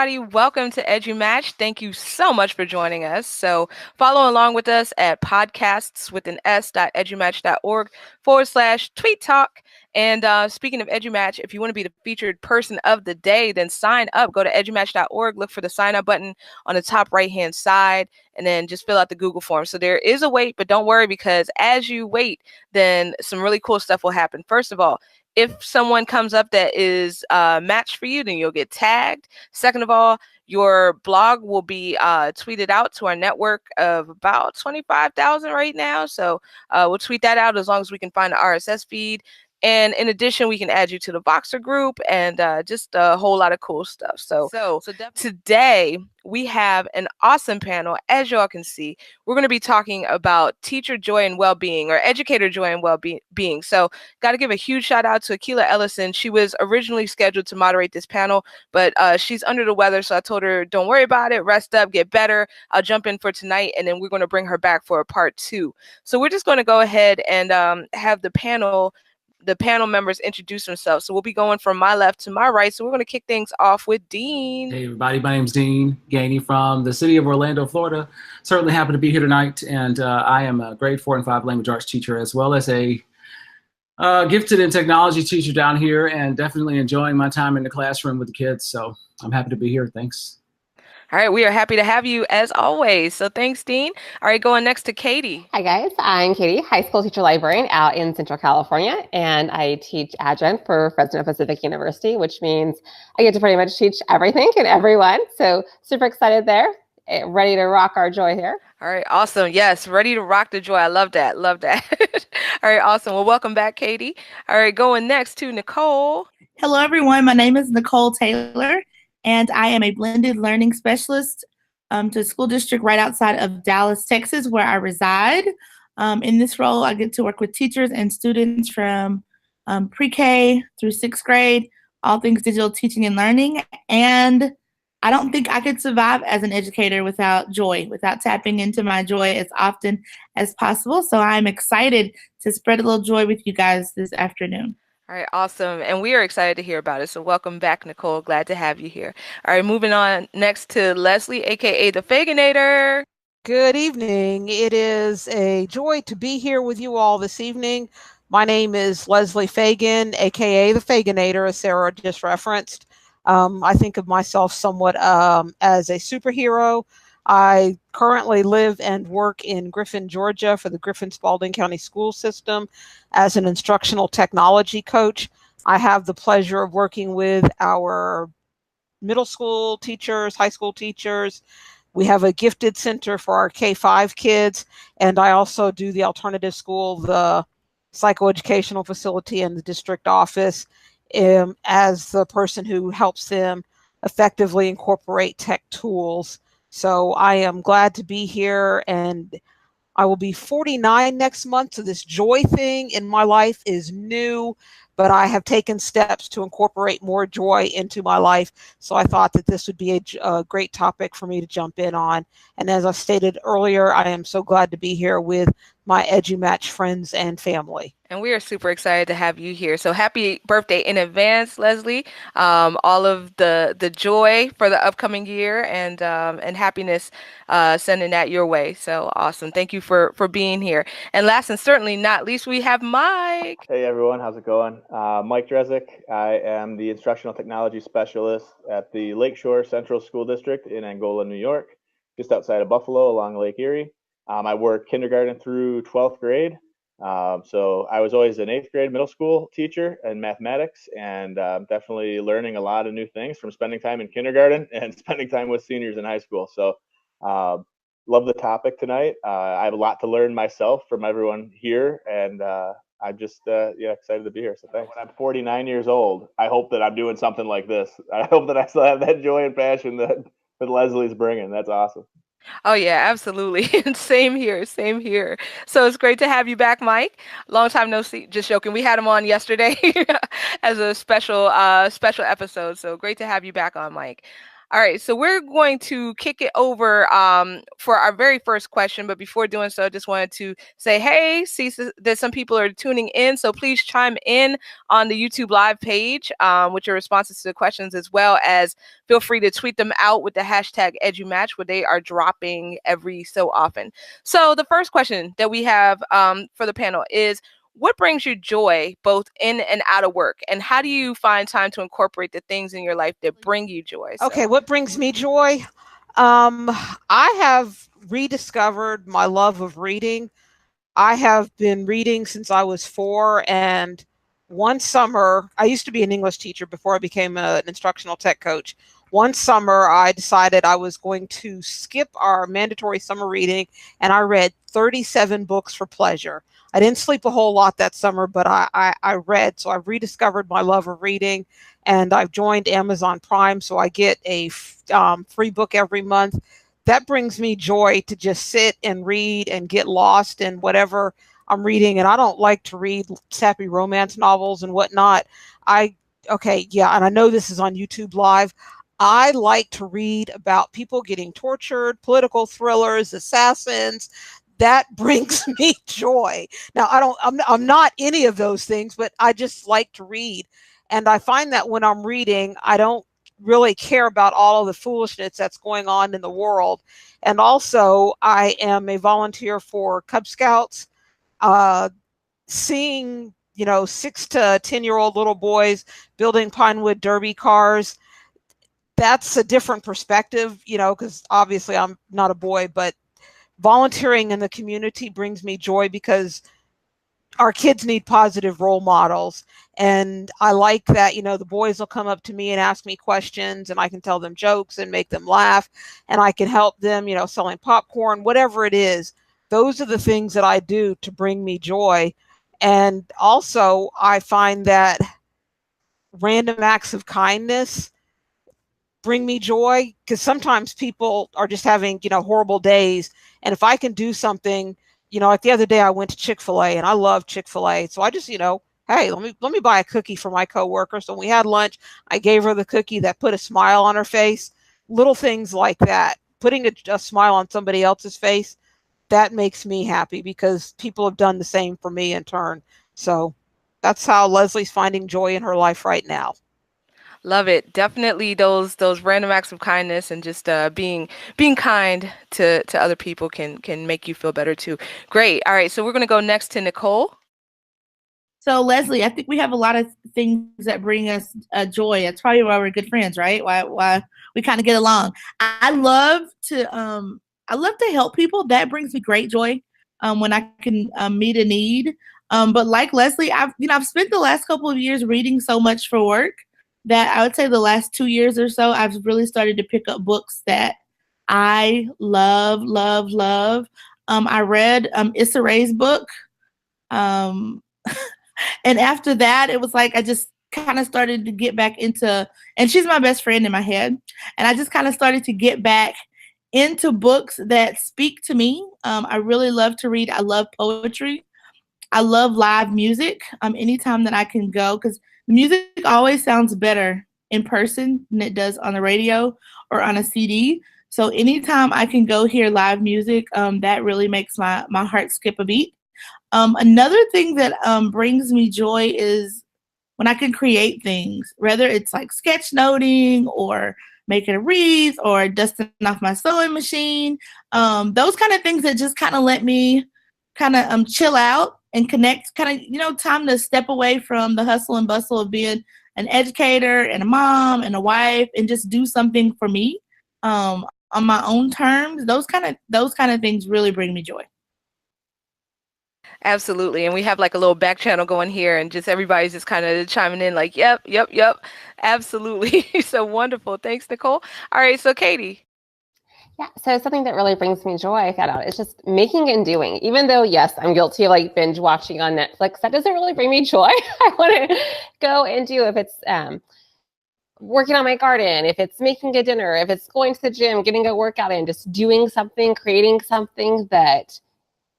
everybody. Welcome to EduMatch. Thank you so much for joining us. So, follow along with us at podcasts with an s.edumatch.org/tweet talk. And speaking of EduMatch, if you want to be the featured person of the day, then sign up. Go to edumatch.org, look for the sign up button on the top right hand side, and then just fill out the Google form. So, there is a wait, but don't worry because as you wait, then some really cool stuff will happen. First of all, if someone comes up that is matched for you, then you'll get tagged. Second of all, your blog will be tweeted out to our network of about 25,000 right now. So we'll tweet that out as long as we can find the RSS feed. And in addition, we can add you to the Voxer group and just a whole lot of cool stuff. So today we have an awesome panel. As y'all can see, we're going to be talking about teacher joy and well-being, or educator joy and well-being. So got to give a huge shout out to Akila Ellison. She was originally scheduled to moderate this panel, but she's under the weather. So I told her, don't worry about it. Rest up, get better. I'll jump in for tonight, and then we're going to bring her back for a part 2. So we're just going to go ahead and have the panel members introduce themselves. So we'll be going from my left to my right. So we're going to kick things off with Dean. Hey everybody, my name's Dean Gainey from the city of Orlando, Florida. Certainly happy to be here tonight, and I am a grade 4 and 5 language arts teacher, as well as a gifted in technology teacher down here, and definitely enjoying my time in the classroom with the kids. So I'm happy to be here. Thanks. All right, we are happy to have you as always. So thanks, Dean. All right, going next to Katie. Hi guys, I'm Katie, high school teacher librarian out in Central California, and I teach adjunct for Fresno Pacific University, which means I get to pretty much teach everything and everyone. So super excited there, ready to rock our joy here. All right, awesome. Yes, ready to rock the joy. I love that. Love that. All right, awesome. Well, welcome back, Katie. All right, going next to Nicole. Hello, everyone. My name is Nicole Taylor, and I am a blended learning specialist to a school district right outside of Dallas, Texas, where I reside. In this role, I get to work with teachers and students from pre-K through 6th grade, all things digital teaching and learning. And I don't think I could survive as an educator without joy, without tapping into my joy as often as possible. So I'm excited to spread a little joy with you guys this afternoon. All right, awesome. And we are excited to hear about it. So welcome back, Nicole. Glad to have you here. All right, moving on next to Leslie, aka the Faginator. Good evening. It is a joy to be here with you all this evening. My name is Leslie Fagan, aka the Faginator, as Sarah just referenced. I think of myself somewhat as a superhero. I currently live and work in Griffin, Georgia for the Griffin-Spalding County School System as an instructional technology coach. I have the pleasure of working with our middle school teachers, high school teachers. We have a gifted center for our K-5 kids, and I also do the alternative school, the psychoeducational facility, and the district office as the person who helps them effectively incorporate tech tools. So I am glad to be here, and I will be 49 next month. So this joy thing in my life is new, but I have taken steps to incorporate more joy into my life. So I thought that this would be a great topic for me to jump in on. And as I stated earlier, I am so glad to be here with my EduMatch friends and family. And we are super excited to have you here. So happy birthday in advance, Leslie. All of the joy for the upcoming year and happiness sending that your way. So awesome. Thank you for being here. And last and certainly not least, we have Mike. Hey everyone, how's it going? Mike Drezik. I am the instructional technology specialist at the Lakeshore Central School District in Angola, New York, just outside of Buffalo along Lake Erie. I work kindergarten through 12th grade. So I was always an 8th grade middle school teacher in mathematics, and definitely learning a lot of new things from spending time in kindergarten and spending time with seniors in high school. So love the topic tonight. I have a lot to learn myself from everyone here, and I'm just excited to be here. So thanks. When I'm 49 years old, I hope that I'm doing something like this. I hope that I still have that joy and passion that Leslie's bringing. That's awesome. Oh yeah, absolutely. Same here, same here. So it's great to have you back, Mike. Long time no see. Just joking. We had him on yesterday as a special episode. So great to have you back on, Mike. All right, so we're going to kick it over for our very first question. But before doing so, I just wanted to say, hey, see that some people are tuning in. So please chime in on the YouTube Live page with your responses to the questions, as well as feel free to tweet them out with the hashtag EduMatch, where they are dropping every so often. So the first question that we have for the panel is, what brings you joy both in and out of work? And how do you find time to incorporate the things in your life that bring you joy? Okay, what brings me joy? I have rediscovered my love of reading. I have been reading since I was 4, and one summer, I used to be an English teacher before I became an instructional tech coach. One summer, I decided I was going to skip our mandatory summer reading, and I read 37 books for pleasure. I didn't sleep a whole lot that summer, but I read. So I've rediscovered my love of reading, and I've joined Amazon Prime, so I get a free book every month. That brings me joy to just sit and read and get lost in whatever I'm reading. And I don't like to read sappy romance novels and whatnot. And I know this is on YouTube Live. I like to read about people getting tortured, political thrillers, assassins. That brings me joy. Now, I'm not any of those things, but I just like to read. And I find that when I'm reading, I don't really care about all of the foolishness that's going on in the world. And also, I am a volunteer for Cub Scouts. Seeing, 6 to 10-year-old little boys building Pinewood Derby cars, that's a different perspective, because obviously I'm not a boy, but volunteering in the community brings me joy because our kids need positive role models. And I like that, the boys will come up to me and ask me questions, and I can tell them jokes and make them laugh, and I can help them, selling popcorn, whatever it is. Those are the things that I do to bring me joy. And also, I find that random acts of kindness bring me joy, because sometimes people are just having, horrible days. And if I can do something, like the other day I went to Chick-fil-A, and I love Chick-fil-A. So I just, hey, let me buy a cookie for my coworker. So when we had lunch, I gave her the cookie that put a smile on her face. Little things like that, putting a smile on somebody else's face, that makes me happy, because people have done the same for me in turn. So that's how Leslie's finding joy in her life right now. Love it. Definitely those random acts of kindness and just being kind to other people can make you feel better too. Great. All right. So we're going to go next to Nicole. So Leslie, I think we have a lot of things that bring us joy. That's probably why we're good friends, right? Why we kind of get along. I love to help people. That brings me great joy when I can meet a need. But like Leslie, I've spent the last couple of years reading so much for work that I would say the last 2 years or so, I've really started to pick up books that I love. I read Issa Rae's book. And after that, it was like I just kind of started to get back into, and she's my best friend in my head. And I just kind of started to get back into books that speak to me. I really love to read. I love poetry. I love live music. Anytime that I can go, because the music always sounds better in person than it does on the radio or on a CD. So anytime I can go hear live music, that really makes my heart skip a beat. Another thing that brings me joy is when I can create things, whether it's like sketchnoting or making a wreath or dusting off my sewing machine. Those kind of things that just kind of let me kind of chill out and connect, kind of, time to step away from the hustle and bustle of being an educator and a mom and a wife, and just do something for me on my own terms. Those kind of things really bring me joy. Absolutely. And we have like a little back channel going here, and just everybody's just kind of chiming in like, yep. Absolutely. So wonderful. Thanks, Nicole. All right. So Katie. Yeah, so something that really brings me joy, I found out, is just making and doing. Even though, yes, I'm guilty of like binge watching on Netflix, that doesn't really bring me joy. I want to go and do, if it's working on my garden, if it's making a dinner, if it's going to the gym, getting a workout in, just doing something, creating something that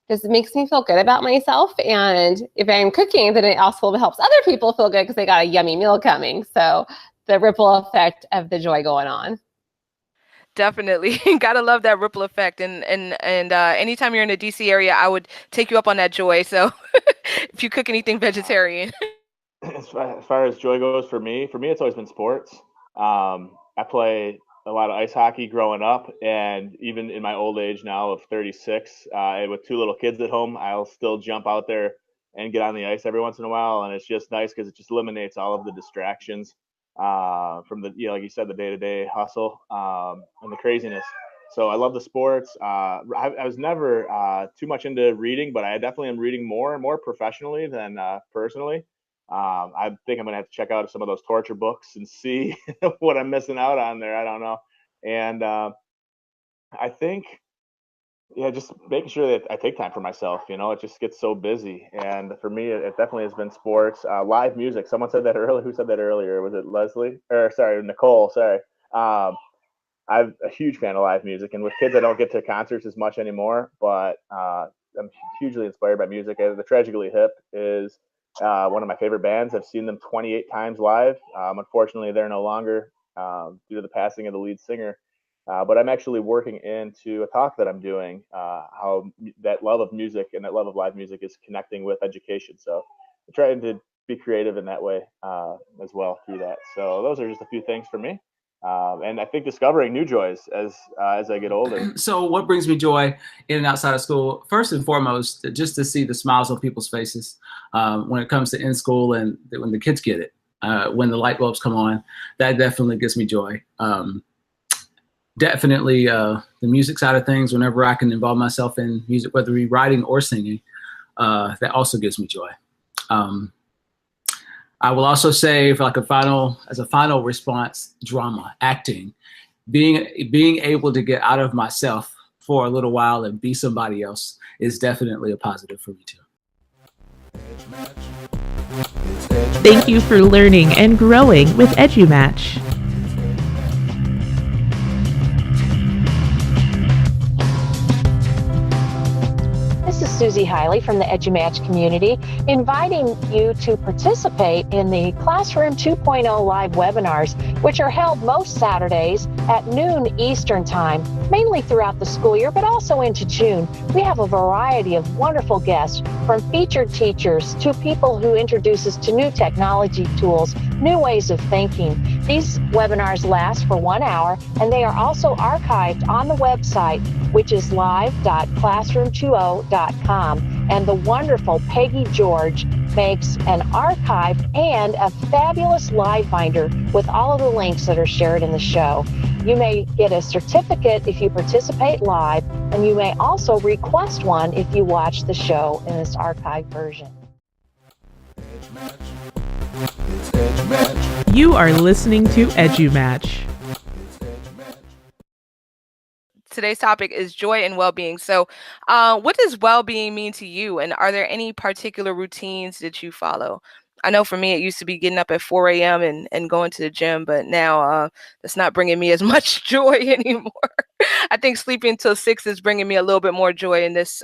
just makes me feel good about myself. And if I'm cooking, then it also helps other people feel good because they got a yummy meal coming. So the ripple effect of the joy going on. Definitely. Gotta love that ripple effect. And anytime you're in the DC area, I would take you up on that, Joy. So if you cook anything vegetarian. As far as joy goes for me, it's always been sports. I play a lot of ice hockey growing up, and even in my old age now of 36, with 2 little kids at home, I'll still jump out there and get on the ice every once in a while. And it's just nice because it just eliminates all of the distractions from the, like you said, the day-to-day hustle and the craziness. So I love the sports. I was never too much into reading, but I definitely am reading more and more professionally than personally. I think I'm gonna have to check out some of those torture books and see what I'm missing out on there. I don't know. And I think, just making sure that I take time for myself. It just gets so busy. And for me, it definitely has been sports, live music. Someone said that earlier. Who said that earlier? Was it Leslie? Or sorry, Nicole. Sorry. I'm a huge fan of live music, and with kids, I don't get to concerts as much anymore. But I'm hugely inspired by music. The Tragically Hip is one of my favorite bands. I've seen them 28 times live. Unfortunately, they're no longer due to the passing of the lead singer. But I'm actually working into a talk that I'm doing, how that love of music and that love of live music is connecting with education. So I'm trying to be creative in that way as well through that. So those are just a few things for me. And I think discovering new joys as I get older. So what brings me joy in and outside of school? First and foremost, just to see the smiles on people's faces when it comes to in school, and when the kids get it, when the light bulbs come on, that definitely gives me joy. Definitely the music side of things, whenever I can involve myself in music, whether it be writing or singing, that also gives me joy. I will also say, as a final response, drama, acting, being able to get out of myself for a little while and be somebody else is definitely a positive for me too. Thank you for learning and growing with EduMatch. This is Susie Hiley from the EduMatch community, inviting you to participate in the Classroom 2.0 live webinars, which are held most Saturdays at noon Eastern Time, mainly throughout the school year, but also into June. We have a variety of wonderful guests, from featured teachers to people who introduce us to new technology tools, new ways of thinking. These webinars last for 1 hour, and they are also archived on the website, which is live.classroom20.com. And the wonderful Peggy George makes an archive and a fabulous live binder with all of the links that are shared in the show. You may get a certificate if you participate live, and you may also request one if you watch the show in this archived version. You are listening to EduMatch. Today's topic is joy and well-being. So what does well-being mean to you? And are there any particular routines that you follow? I know for me, it used to be getting up at 4 a.m. and going to the gym, but now that's not bringing me as much joy anymore. I think sleeping until 6 is bringing me a little bit more joy in this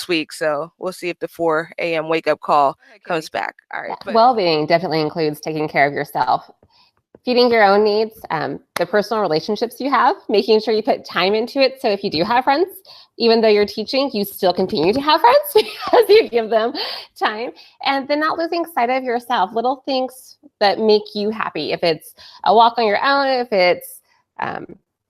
week. So we'll see if the 4 a.m. wake-up call comes back. All right. Yeah. Well-being definitely includes taking care of yourself, feeding your own needs, the personal relationships you have, making sure you put time into it. So if you do have friends, even though you're teaching, you still continue to have friends because you give them time. And then not losing sight of yourself, little things that make you happy. If it's a walk on your own, if it's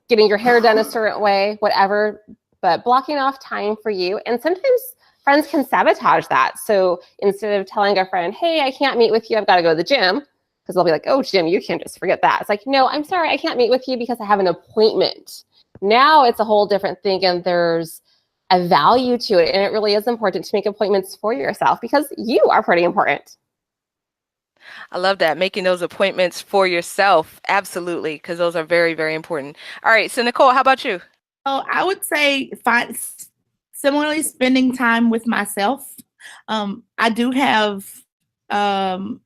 getting your hair done a certain way, whatever, but blocking off time for you. And sometimes friends can sabotage that. So instead of telling a friend, hey, I can't meet with you, I've got to go to the gym, because they'll be like, oh, Jim, you can't just forget that. It's like, no, I'm sorry, I can't meet with you because I have an appointment. Now it's a whole different thing, and there's a value to it. And it really is important to make appointments for yourself because you are pretty important. I love that, making those appointments for yourself. Absolutely, because those are very, very important. All right, so Nicole, how about you? Oh, I would say similarly spending time with myself. I do have 3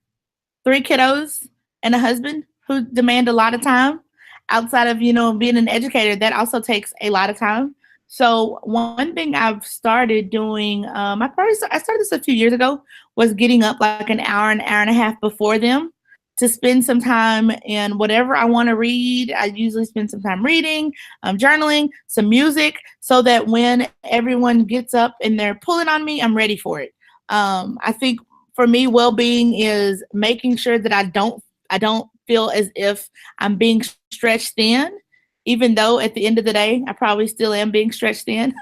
kiddos and a husband who demand a lot of time. Outside of, being an educator, that also takes a lot of time. So one thing I've started doing, I started this a few years ago, was getting up like an hour and a half before them to spend some time in whatever I want to read. I usually spend some time reading, journaling, some music, so that when everyone gets up and they're pulling on me, I'm ready for it. I think for me, well-being is making sure that I don't feel as if I'm being stretched thin, even though at the end of the day, I probably still am being stretched thin,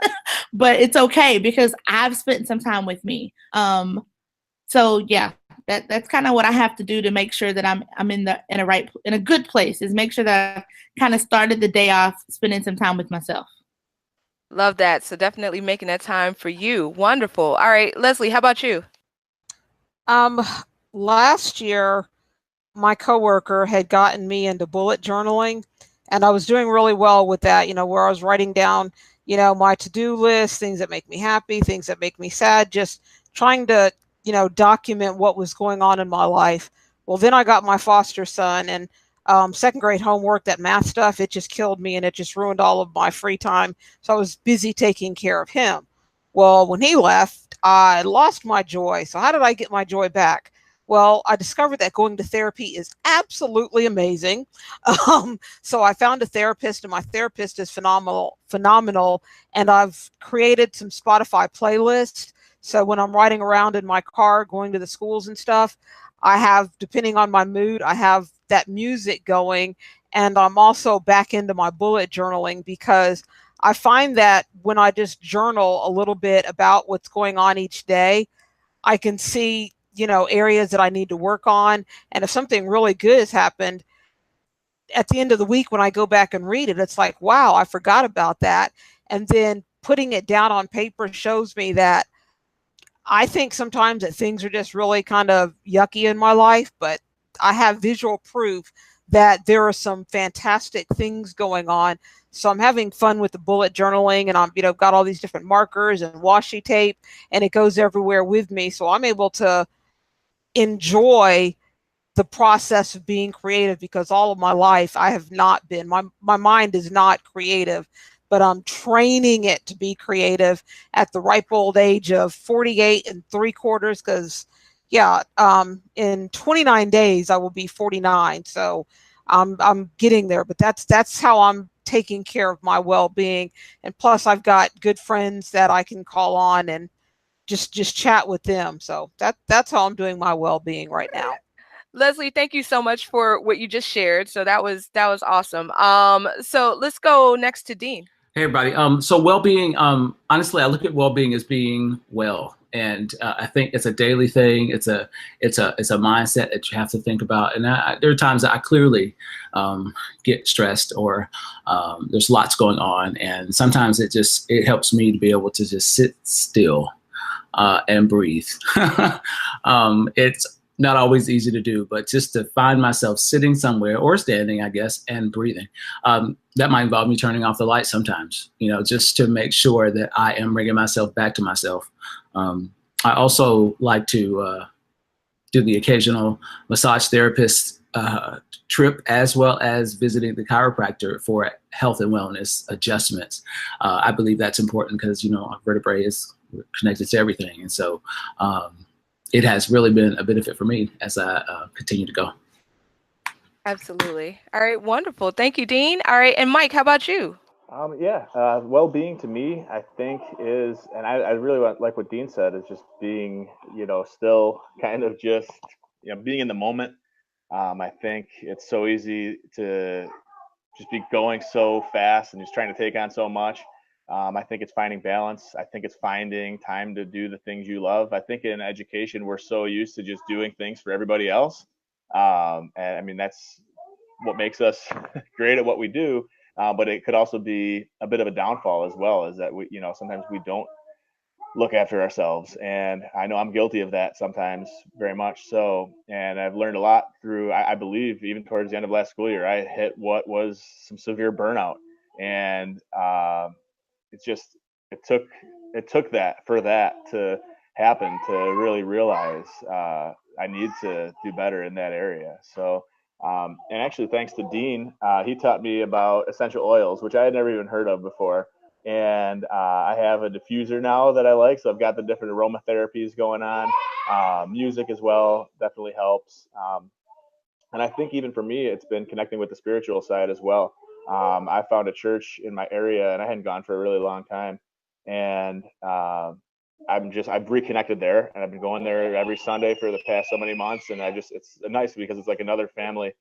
but it's okay because I've spent some time with me. So yeah, that's kind of what I have to do to make sure that I'm in a good place, is make sure that I've kind of started the day off spending some time with myself. Love that. So definitely making that time for you. Wonderful. All right, Leslie, how about you? Last year, my coworker had gotten me into bullet journaling, and I was doing really well with that, where I was writing down, my to-do list, things that make me happy, things that make me sad, just trying to, document what was going on in my life. Well, then I got my foster son, and second grade homework, that math stuff, it just killed me and it just ruined all of my free time. So I was busy taking care of him. Well, when he left, I lost my joy. So how did I get my joy back? Well, I discovered that going to therapy is absolutely amazing. So I found a therapist, and my therapist is phenomenal. And I've created some Spotify playlists. So when I'm riding around in my car, going to the schools and stuff, I have, depending on my mood, I have that music going. And I'm also back into my bullet journaling, because I find that when I just journal a little bit about what's going on each day, I can see, areas that I need to work on. And if something really good has happened, at the end of the week, when I go back and read it, it's like, wow, I forgot about that. And then putting it down on paper shows me that I think sometimes that things are just really kind of yucky in my life, but I have visual proof that there are some fantastic things going on. So I'm having fun with the bullet journaling, and I'm, got all these different markers and washi tape, and it goes everywhere with me. So I'm able to enjoy the process of being creative, because all of my life I have not been, my mind is not creative, but I'm training it to be creative at the ripe old age of 48 3/4, because in 29 days I will be 49. So I'm getting there, but that's how I'm taking care of my well-being. And plus I've got good friends that I can call on and just chat with them. So that's how I'm doing my well-being right now. Leslie, thank you so much for what you just shared. So that was awesome. So let's go next to Dean. Hey everybody. So well-being, honestly, I look at well-being as being well, and I think it's a daily thing. It's a mindset that you have to think about. And there are times that I clearly get stressed, or there's lots going on, and sometimes it helps me to be able to just sit still and breathe. It's not always easy to do, but just to find myself sitting somewhere, or standing, I guess, and breathing. That might involve me turning off the light sometimes, just to make sure that I am bringing myself back to myself. I also like to do the occasional massage therapist trip, as well as visiting the chiropractor for health and wellness adjustments. I believe that's important because, our vertebrae is connected to everything. And so it has really been a benefit for me as I continue to go. Absolutely. All right. Wonderful. Thank you, Dean. All right. And Mike, how about you? Well-being to me, I think is, and I really like what Dean said, is just being, still kind of just, being in the moment. I think it's so easy to just be going so fast and just trying to take on so much. I think it's finding balance. I think it's finding time to do the things you love. I think in education, we're so used to just doing things for everybody else. And I mean, that's what makes us great at what we do. But it could also be a bit of a downfall as well, is that we, sometimes we don't look after ourselves. And I know I'm guilty of that sometimes, very much so. And I've learned a lot through, I believe, even towards the end of last school year, I hit what was some severe burnout. And it took that to happen, to really realize I need to do better in that area. So, and actually, thanks to Dean, he taught me about essential oils, which I had never even heard of before. And I have a diffuser now that I like. So I've got the different aromatherapies going on. Music as well definitely helps. And I think even for me, it's been connecting with the spiritual side as well. I found a church in my area, and I hadn't gone for a really long time. And I've reconnected there, and I've been going there every Sunday for the past so many months. And it's nice because it's like another family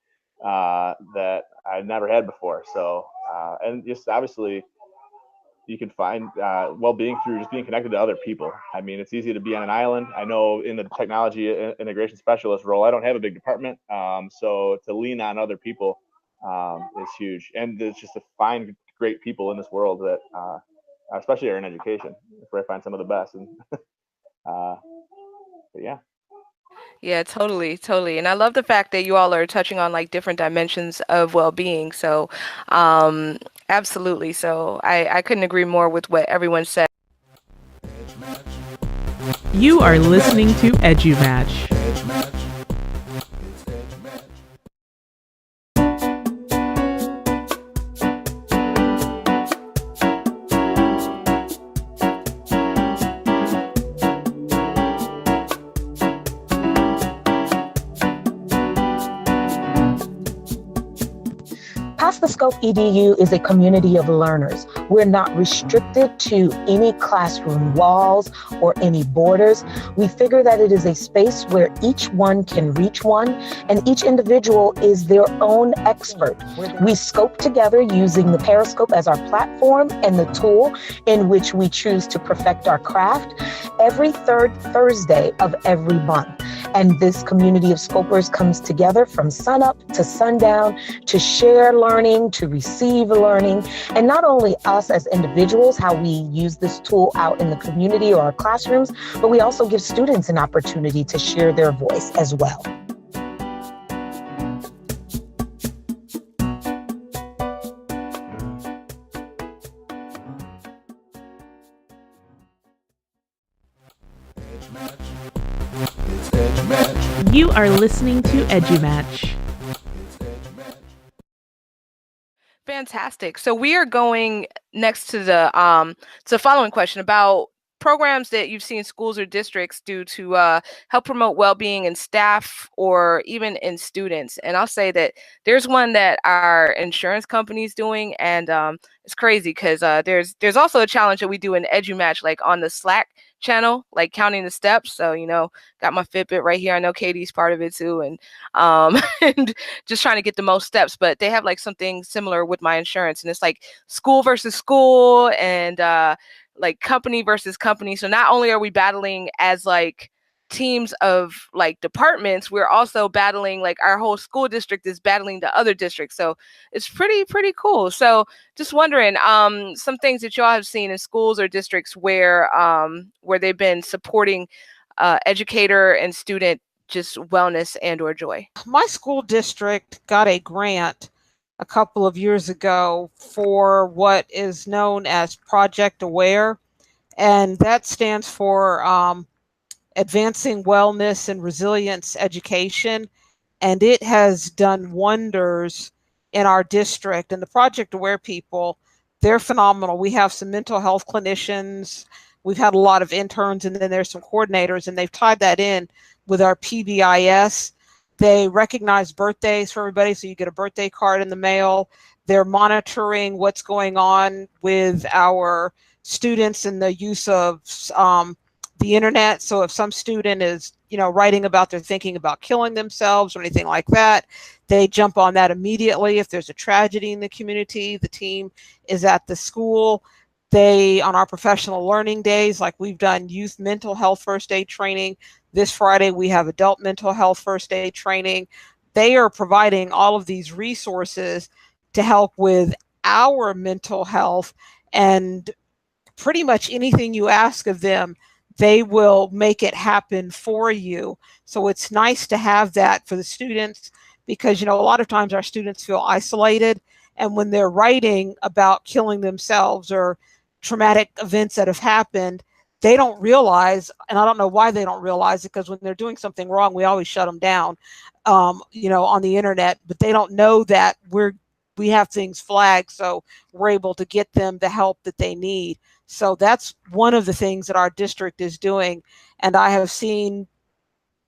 that I never had before. So, and just obviously, you can find well-being through just being connected to other people. I mean, it's easy to be on an island. I know in the technology integration specialist role, I don't have a big department. So to lean on other people is huge. And it's just to find great people in this world that, especially are in education, where I find some of the best. And but yeah. Yeah, totally, totally. And I love the fact that you all are touching on like different dimensions of well-being. So, absolutely. So I couldn't agree more with what everyone said. You are listening to EduMatch. Past the Scope EDU is a community of learners. We're not restricted to any classroom walls or any borders. We figure that it is a space where each one can reach one, and each individual is their own expert. We scope together using the Periscope as our platform and the tool in which we choose to perfect our craft every third Thursday of every month. And this community of scopers comes together from sunup to sundown to share learning, to receive learning. And not only us as individuals, how we use this tool out in the community or our classrooms, but we also give students an opportunity to share their voice as well. You are listening to EduMatch. Fantastic. So we are going next to the following question about programs that you've seen schools or districts do to help promote well-being in staff or even in students. And I'll say that there's one that our insurance company is doing, and it's crazy because there's also a challenge that we do in EduMatch, like on the Slack channel, like counting the steps. So, got my Fitbit right here. I know Katie's part of it too. And and just trying to get the most steps, but they have like something similar with my insurance, and it's like school versus school and like company versus company. So not only are we battling as like teams of like departments, we're also battling, like our whole school district is battling the other districts. So it's pretty cool. So just wondering, some things that y'all have seen in schools or districts where they've been supporting educator and student just wellness and or joy. My school district got a grant a couple of years ago for what is known as Project Aware, and that stands for Advancing Wellness and Resilience Education, and it has done wonders in our district. And the Project Aware people, they're phenomenal. We have some mental health clinicians, we've had a lot of interns, and then there's some coordinators, and they've tied that in with our PBIS. They recognize birthdays for everybody, so you get a birthday card in the mail. They're monitoring what's going on with our students and the use of the internet. So if some student is, writing about they're thinking about killing themselves or anything like that, they jump on that immediately. If there's a tragedy in the community, the team is at the school. They, on our professional learning days, like we've done youth mental health first aid training. This Friday, we have adult mental health first aid training. They are providing all of these resources to help with our mental health, and pretty much anything you ask of them, they will make it happen for you. So it's nice to have that for the students, because, a lot of times our students feel isolated, and when they're writing about killing themselves or traumatic events that have happened, they don't realize, and I don't know why they don't realize it, because when they're doing something wrong, we always shut them down, on the internet, but they don't know that we have things flagged, so we're able to get them the help that they need. So that's one of the things that our district is doing, and I have seen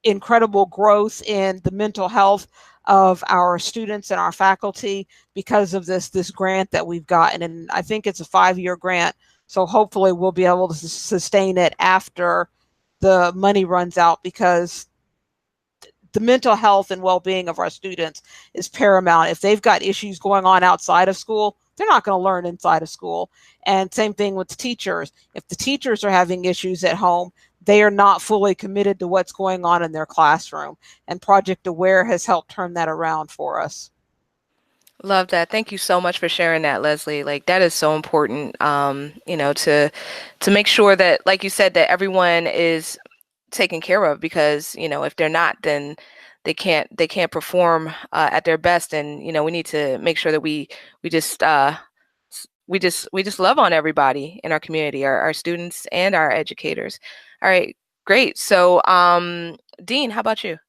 incredible growth in the mental health of our students and our faculty because of this grant that we've gotten. And I think it's a 5-year grant. So hopefully we'll be able to sustain it after the money runs out, because the mental health and well-being of our students is paramount. If they've got issues going on outside of school, they're not going to learn inside of school. And same thing with the teachers. If the teachers are having issues at home, they are not fully committed to what's going on in their classroom. And Project Aware has helped turn that around for us. Love that. Thank you so much for sharing that, Leslie. Like, that is so important, to make sure that, like you said, that everyone is taken care of, because, if they're not, then they can't perform at their best. And, we need to make sure that we just love on everybody in our community, our students and our educators. All right, great. So, Dean, how about you?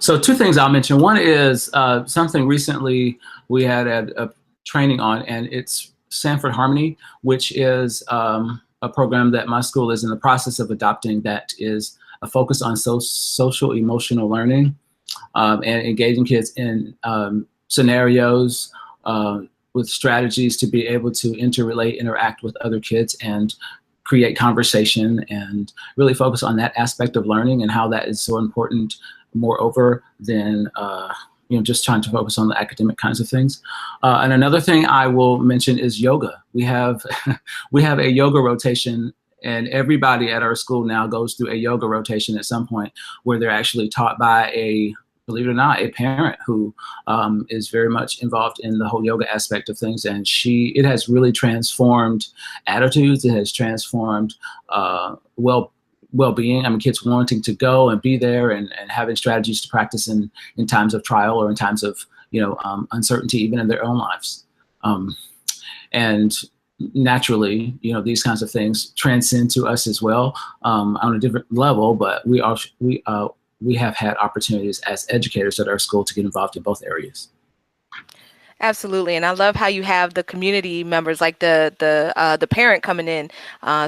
So 2 things I'll mention. One is something recently we had a training on, and it's Sanford Harmony, which is a program that my school is in the process of adopting that is a focus on social emotional learning and engaging kids in scenarios with strategies to be able to interrelate, interact with other kids, and create conversation, and really focus on that aspect of learning and how that is so important, moreover, than just trying to focus on the academic kinds of things. And another thing I will mention is yoga. We have a yoga rotation, and everybody at our school now goes through a yoga rotation at some point, where they're actually taught by believe it or not, a parent who is very much involved in the whole yoga aspect of things. And it has really transformed attitudes. It has transformed well-being. I mean, kids wanting to go and be there, and having strategies to practice in times of trial, or in times of uncertainty, even in their own lives. And naturally, these kinds of things transcend to us as well on a different level. But we have had opportunities as educators at our school to get involved in both areas. Absolutely. And I love how you have the community members, like the parent coming in.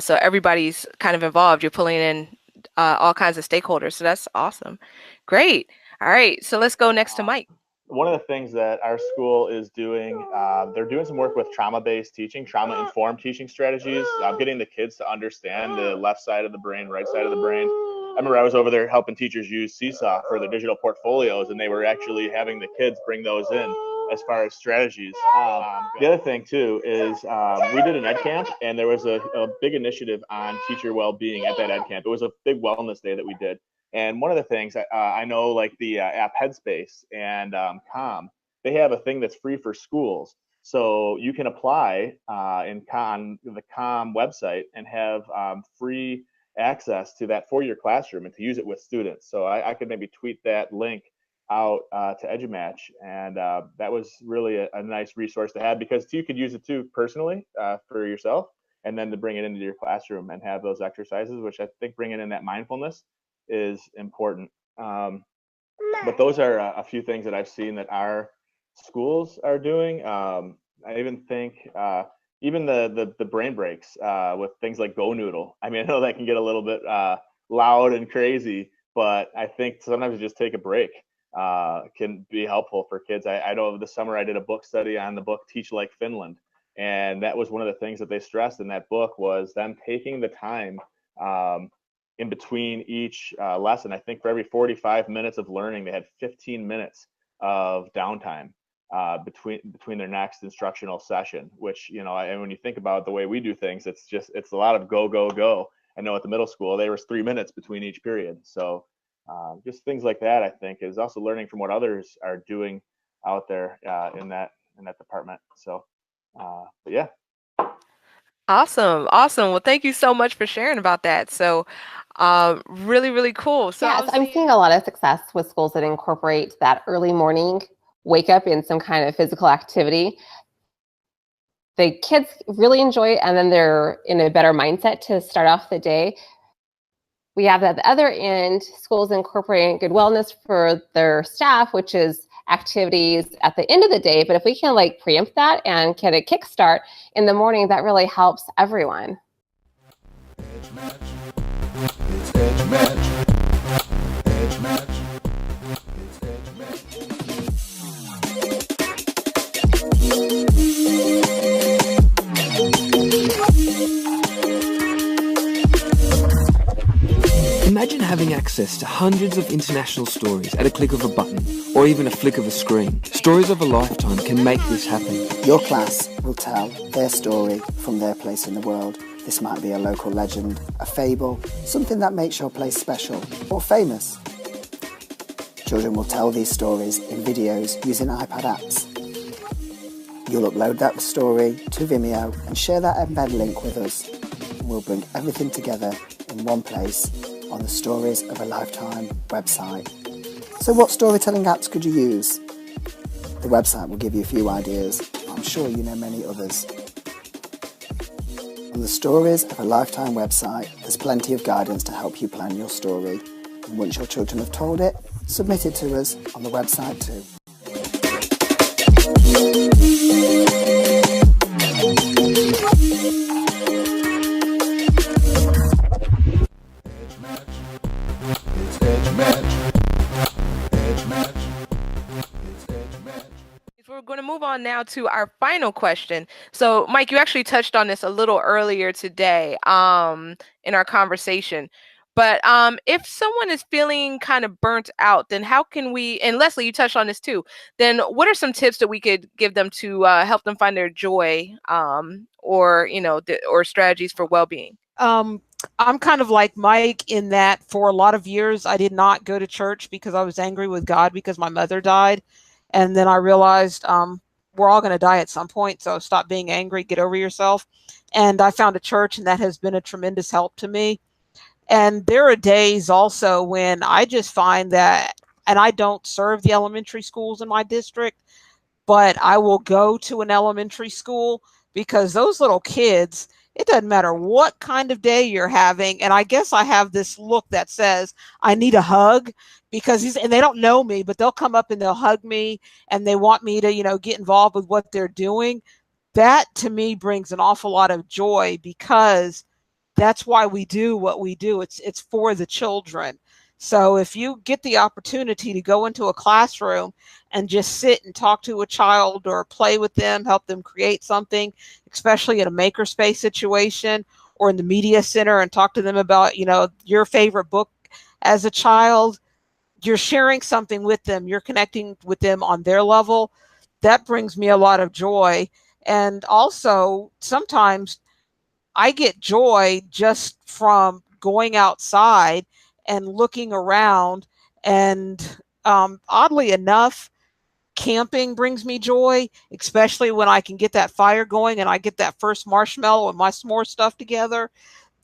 So everybody's kind of involved. You're pulling in all kinds of stakeholders. So that's awesome. Great. All right. So let's go next to Mike. One of the things that our school is doing, they're doing some work with trauma-based teaching, trauma-informed teaching strategies, getting the kids to understand the left side of the brain, right side of the brain. I remember I was over there helping teachers use Seesaw for their digital portfolios, and they were actually having the kids bring those in as far as strategies. The other thing too is we did an ed camp, and there was a big initiative on teacher well-being at that ed camp. It was a big wellness day that we did. And one of the things I know, like the app Headspace and Calm, they have a thing that's free for schools. So you can apply on the Calm website and have free access to that for your classroom and to use it with students. So I could maybe tweet that link out to EduMatch, and that was really a nice resource to have, because you could use it too personally for yourself, and then to bring it into your classroom and have those exercises, which I think bringing in that mindfulness is important. But those are a few things that I've seen that our schools are doing. I even think even the brain breaks with things like Go Noodle. I mean, I know that can get a little bit loud and crazy, but I think sometimes just take a break can be helpful for kids. I know this summer I did a book study on the book Teach Like Finland, and that was one of the things that they stressed in that book was them taking the time in between each lesson. I think for every 45 minutes of learning, they had 15 minutes of downtime between their next instructional session, which, and when you think about the way we do things, it's a lot of go. I know at the middle school, there was 3 minutes between each period. So just things like that, I think, is also learning from what others are doing out there in that department. So, but yeah. Awesome. Well, thank you so much for sharing about that. So really, really cool. So yes, I'm seeing a lot of success with schools that incorporate that early morning wake up in some kind of physical activity. The kids really enjoy it, and then they're in a better mindset to start off the day. We have at the other end, schools incorporating good wellness for their staff, which is activities at the end of the day. But if we can preempt that and get a kickstart in the morning, that really helps everyone. EduMatch. It's EduMatch. EduMatch. It's EduMatch. Imagine having access to hundreds of international stories at a click of a button, or even a flick of a screen. Stories of a lifetime can make this happen. Your class will tell their story from their place in the world. This might be a local legend, a fable, something that makes your place special or famous. Children will tell these stories in videos using iPad apps. You'll upload that story to Vimeo and share that embed link with us. And we'll bring everything together in one place on the Stories of a Lifetime website. So what storytelling apps could you use? The website will give you a few ideas, but I'm sure you know many others. On the Stories of a Lifetime website, there's plenty of guidance to help you plan your story. And once your children have told it, submit it to us on the website too. It's Edge Match. Edge Match. It's Edge Match. We're going to move on now to our final question. So, Mike, you actually touched on this a little earlier today in our conversation. But if someone is feeling kind of burnt out, then how can we, and Leslie, you touched on this too, then what are some tips that we could give them to help them find their joy or, or strategies for well-being? I'm kind of like Mike in that for a lot of years, I did not go to church because I was angry with God because my mother died. And then I realized we're all going to die at some point. So stop being angry, get over yourself. And I found a church, and that has been a tremendous help to me. And there are days also when I just find that, and I don't serve the elementary schools in my district, but I will go to an elementary school because those little kids, it doesn't matter what kind of day you're having. And I guess I have this look that says, I need a hug, because and they don't know me, but they'll come up and they'll hug me and they want me to, get involved with what they're doing. That to me brings an awful lot of joy, because that's why we do what we do. It's for the children. So if you get the opportunity to go into a classroom and just sit and talk to a child or play with them, help them create something, especially in a makerspace situation or in the media center, and talk to them about, your favorite book as a child, you're sharing something with them, you're connecting with them on their level. That brings me a lot of joy. And also sometimes I get joy just from going outside and looking around. And oddly enough, camping brings me joy, especially when I can get that fire going and I get that first marshmallow and my s'more stuff together.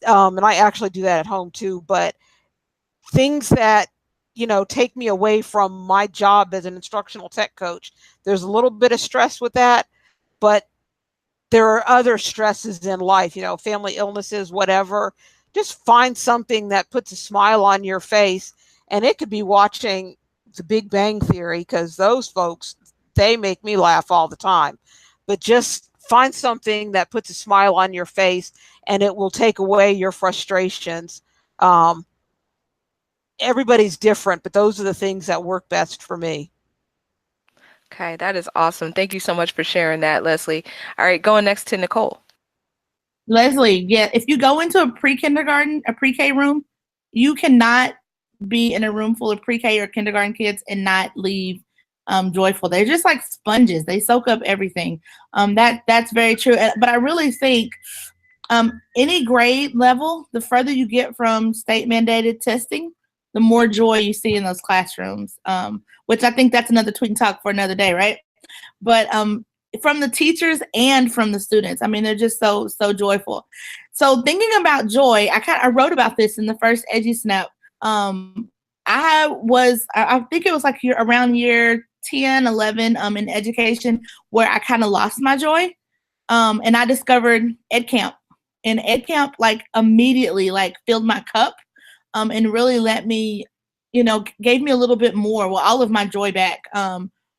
And I actually do that at home too. But things that, take me away from my job as an instructional tech coach, there's a little bit of stress with that, but there are other stresses in life, family illnesses, whatever. Just find something that puts a smile on your face. And it could be watching The Big Bang Theory, because those folks, they make me laugh all the time. But just find something that puts a smile on your face, and it will take away your frustrations. Everybody's different, but those are the things that work best for me. Okay, that is awesome. Thank you so much for sharing that, Leslie. All right, going next to Nicole. Leslie, yeah, if you go into a pre-kindergarten, a pre-K room, you cannot be in a room full of pre-K or kindergarten kids and not leave joyful. They're just like sponges. They soak up everything. That's very true. But I really think any grade level, the further you get from state mandated testing, the more joy you see in those classrooms, which I think that's another tweet and talk for another day, right? But from the teachers and from the students, I mean, they're just so joyful. So thinking about joy, I wrote about this in the first Edgy Snap. I think it was like around year 10, 11 in education, where I kind of lost my joy. And I discovered Ed Camp. And Ed Camp immediately filled my cup. And really let me, gave me a little bit more, all of my joy back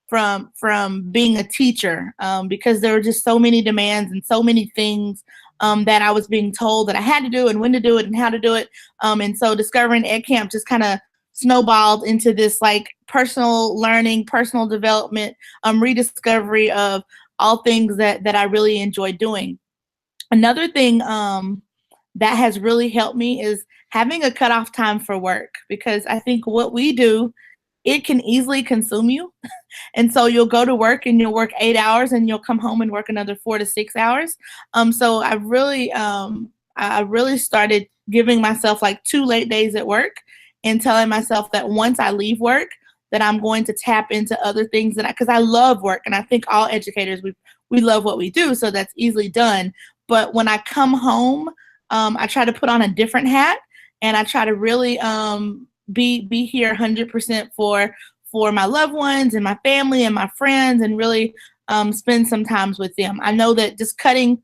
from being a teacher, because there were just so many demands and so many things that I was being told that I had to do and when to do it and how to do it. And so discovering Ed Camp just kind of snowballed into this personal learning, personal development, rediscovery of all things that I really enjoy doing. Another thing that has really helped me is having a cutoff time for work, because I think what we do, it can easily consume you. And so you'll go to work and you'll work 8 hours and you'll come home and work another 4 to 6 hours. So I really started giving myself like 2 late days at work and telling myself that once I leave work, that I'm going to tap into other things because I love work. And I think all educators, we love what we do. So that's easily done. But when I come home, I try to put on a different hat, and I try to really be here 100% for my loved ones and my family and my friends, and really spend some time with them. I know that just having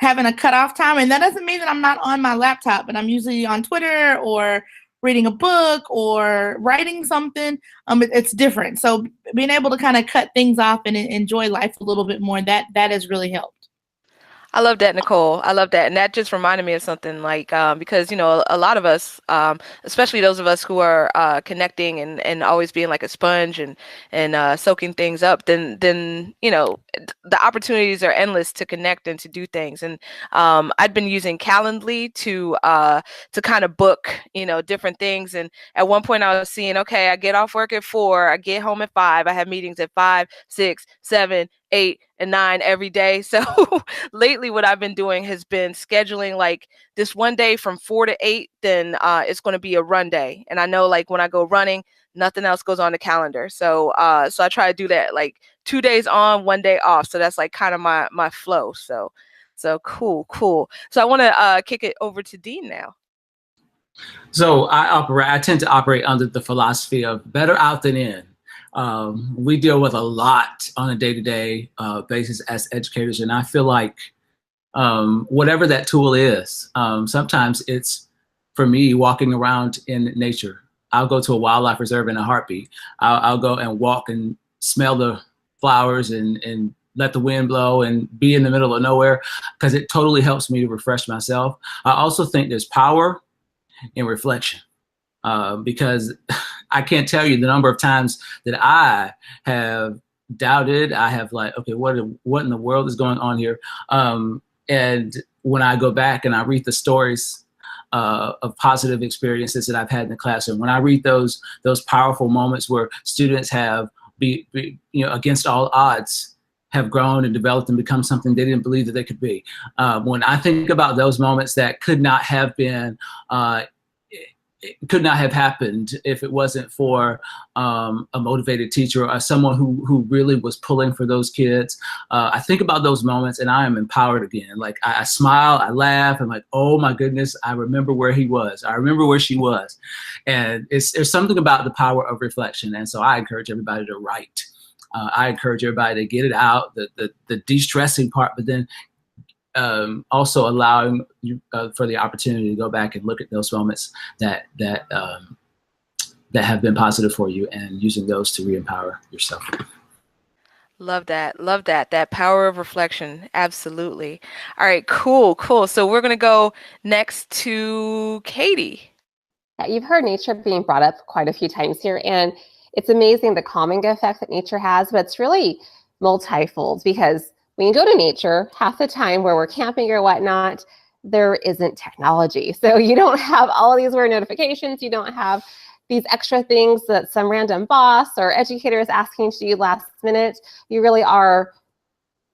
a cutoff time, and that doesn't mean that I'm not on my laptop, but I'm usually on Twitter or reading a book or writing something. It's different. So being able to kind of cut things off and enjoy life a little bit more, that has really helped. I love that, Nicole. I love that. And that just reminded me of something like, because, a lot of us, especially those of us who are connecting and always being like a sponge and soaking things up, then the opportunities are endless to connect and to do things. And I'd been using Calendly to kind of book, different things. And at one point I was seeing, okay, I get off work at 4, I get home at 5, I have meetings at 5, 6, 7, 8, and 9 every day. So lately what I've been doing has been scheduling like this one day from 4 to 8, then it's going to be a run day. And I know like when I go running, nothing else goes on the calendar. So I try to do that like 2 days on, 1 day off. So that's like kind of my flow. So cool. So I want to kick it over to Dean now. So I tend to operate under the philosophy of better out than in. We deal with a lot on a day-to-day basis as educators, and I feel like whatever that tool is, sometimes it's, for me, walking around in nature. I'll go to a wildlife reserve in a heartbeat. I'll go and walk and smell the flowers and let the wind blow and be in the middle of nowhere, because it totally helps me to refresh myself. I also think there's power in reflection. Because I can't tell you the number of times that I have doubted. I have like, okay, what in the world is going on here? And when I go back and I read the stories of positive experiences that I've had in the classroom, when I read those powerful moments where students have, against all odds, have grown and developed and become something they didn't believe that they could be. When I think about those moments that could not have been it could not have happened if it wasn't for a motivated teacher or someone who really was pulling for those kids. I think about those moments and I am empowered again. Like I smile, I laugh, I'm like, oh my goodness, I remember where he was. I remember where she was. And there's something about the power of reflection. And so I encourage everybody to write. I encourage everybody to get it out, the de-stressing part, but then also allowing you for the opportunity to go back and look at those moments that have been positive for you and using those to re-empower yourself. Love that. That power of reflection. Absolutely. All right, cool. So we're going to go next to Katie. Yeah, you've heard nature being brought up quite a few times here, and it's amazing the calming effect that nature has, but it's really multifold, because when you go to nature, half the time where we're camping or whatnot, there isn't technology. So you don't have all of these weird notifications. You don't have these extra things that some random boss or educator is asking to do last minute. You really are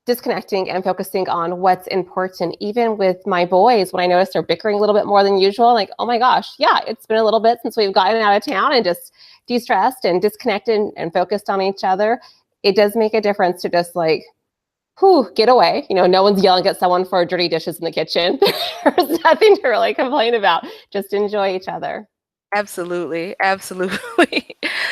disconnecting and focusing on what's important. Even with my boys, when I notice they're bickering a little bit more than usual, like, oh my gosh, yeah, it's been a little bit since we've gotten out of town and just de-stressed and disconnected and focused on each other. It does make a difference to just like, get away. No one's yelling at someone for dirty dishes in the kitchen. There's nothing to really complain about. Just enjoy each other. Absolutely.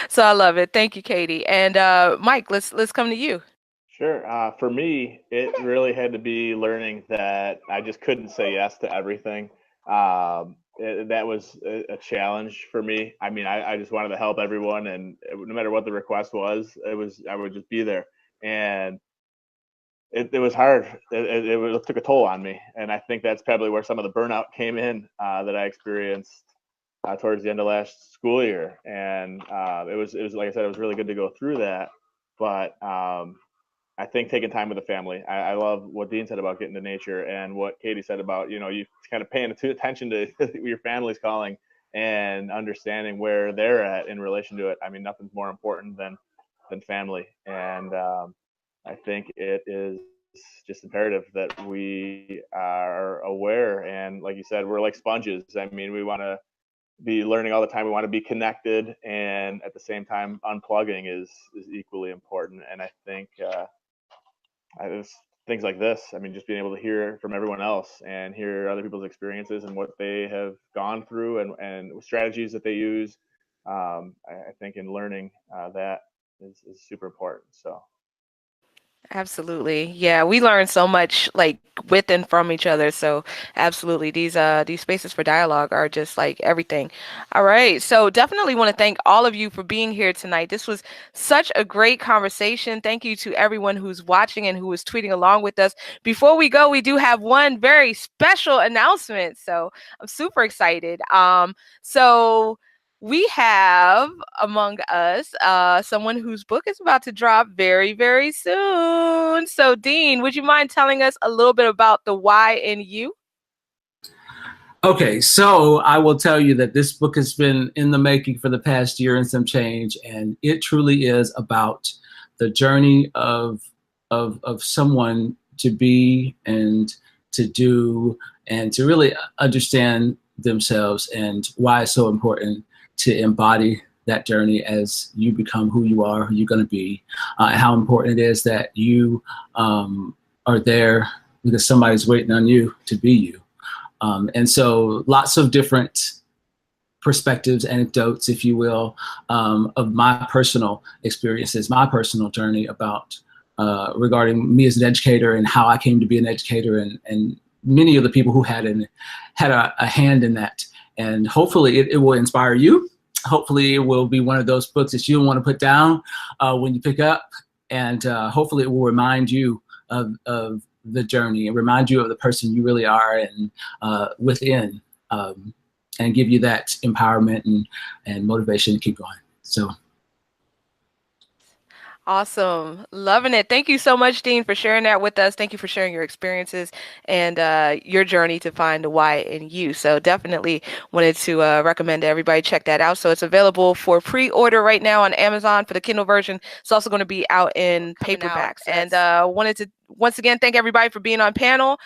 So I love it. Thank you, Katie. And Mike, let's come to you. Sure. For me, it really had to be learning that I just couldn't say yes to everything. That was a challenge for me. I mean, I just wanted to help everyone, and no matter what the request was, I would just be there. And it was hard. It took a toll on me, and I think that's probably where some of the burnout came in that I experienced towards the end of last school year. And it was like I said, it was really good to go through that. But I think taking time with the family. I love what Dean said about getting to nature, and what Katie said about, you kind of paying attention to your family's calling and understanding where they're at in relation to it. I mean, nothing's more important than family. And I think it is just imperative that we are aware. And like you said, we're like sponges. I mean, we want to be learning all the time. We want to be connected, and at the same time, unplugging is equally important. And I think things like this, I mean, just being able to hear from everyone else and hear other people's experiences and what they have gone through and strategies that they use, I think in learning that is super important. So. Absolutely. Yeah, we learn so much like with and from each other. So absolutely. These spaces for dialogue are just like everything. All right. So definitely want to thank all of you for being here tonight. This was such a great conversation. Thank you to everyone who's watching and who is tweeting along with us. Before we go, we do have one very special announcement. So I'm super excited. So we have among us someone whose book is about to drop very, very soon. So, Dean, would you mind telling us a little bit about the Why in You? Okay, so I will tell you that this book has been in the making for the past year and some change, and it truly is about the journey of someone to be and to do and to really understand themselves, and why it's so important to embody that journey as you become who you are, who you're going to be, how important it is that you are there because somebody's waiting on you to be you. And so lots of different perspectives, anecdotes, if you will, of my personal experiences, my personal journey about regarding me as an educator and how I came to be an educator, and many of the people who had a hand in that. And hopefully it will inspire you. Hopefully it will be one of those books that you want to put down when you pick up. And hopefully it will remind you of the journey and remind you of the person you really are and within, and give you that empowerment and motivation to keep going. So. Awesome. Loving it. Thank you so much, Dean, for sharing that with us. Thank you for sharing your experiences and your journey to find the why in you. So definitely wanted to recommend to everybody check that out. So it's available for pre-order right now on Amazon for the Kindle version. It's also going to be out in paperbacks. And wanted to once again thank everybody for being on panel.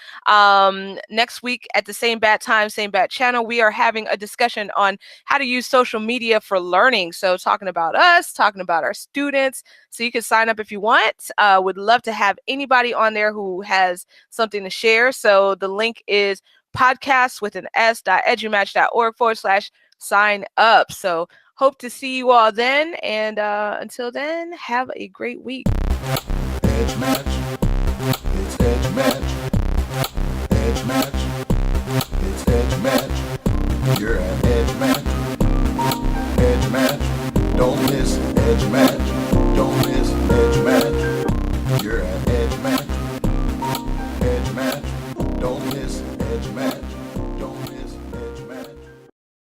Next week at the same bat time, same bat channel, we are having a discussion on how to use social media for learning. So talking about us, talking about our students. So you can sign up if you want. Would love to have anybody on there who has something to share. So the link is podcast.edumatch.org/sign up. So hope to see you all then. And until then, have a great week. Edge Match. It's Edge Match. Edge Match. It's Edge Match. You're at Edge Match. Edge Match. Don't miss Edge Match. Don't miss Edge